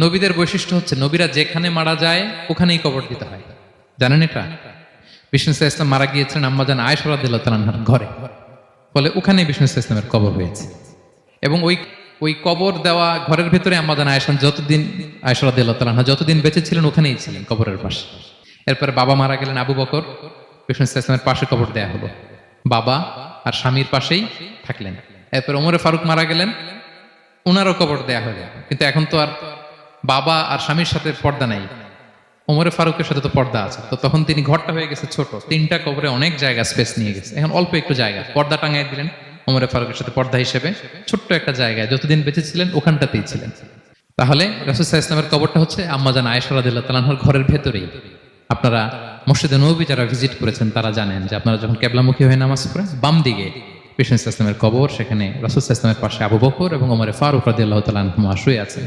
নবীদের বৈশিষ্ট্য হচ্ছে নবীরা যেখানে মারা যায় ওখানেই কবর দিতে হয়। জানেন এটা? বিষ্ণু ইসলাম মারা গিয়েছিলেন আম্মাজান আয়েশা রাদিয়াল্লাহু তাআলার ঘরে, ফলে ওখানে বিষ্ণু ইসলামের কবর হয়েছে। এবং ওই ওই কবর দেওয়া ঘরের ভেতরে আম্মাজান আয়েশা যতদিন, আয়েশা রাদিয়াল্লাহু তাআলা যতদিন বেঁচে ছিলেন ওখানেই ছিলেন কবরের পাশে। এরপরে বাবা মারা গেলেন আবু বকর, বিষ্ণু ইসলামের পাশে কবর দেয়া হলো, বাবা আর স্বামীর পাশেই থাকলেন। এরপর ওমরে ফারুক মারা গেলেন, ওনারও কবর দেয়া হলো। কিন্তু এখন তো আর বাবা আর স্বামীর সাথে পর্দা নাই, ওমরে ফারুকের সাথে তো পর্দা আছে, তো তখন তিনি ঘরটা হয়ে গেছে ছোট, তিনটা কবরে অনেক জায়গা স্পেস নিয়ে গেছে, এখন অল্প একটু জায়গা পর্দা টাঙাই দিলেন ওমরে ফারুকের সাথে পর্দা হিসেবে ছোট্ট একটা জায়গায় যতদিন বেঁচে ছিলেন ওখানটাতেই ছিলেন। তাহলে রাসূল সাল্লাল্লাহু আলাইহি ওয়াসাল্লামের কবরটা হচ্ছে আম্মাজান আয়েশা রাদিয়াল্লাহু তাআলার ঘরের ভেতরেই। আপনারা মসজিদে নববী যারা ভিজিট করেছেন তারা জানেন যে আপনারা যখন কিবলামুখী হয়ে নামাজ পড়েন বাম দিকে বিষ্ণু ইসলামের কবর, সেখানে রাসূল সাল্লাল্লাহু আলাইহি ওয়াসাল্লামের পাশে আবু বকর এবং ওমরে ফারুক রাদিয়াল্লাহু তাআলা আনহুমা শুয়ে আছেন।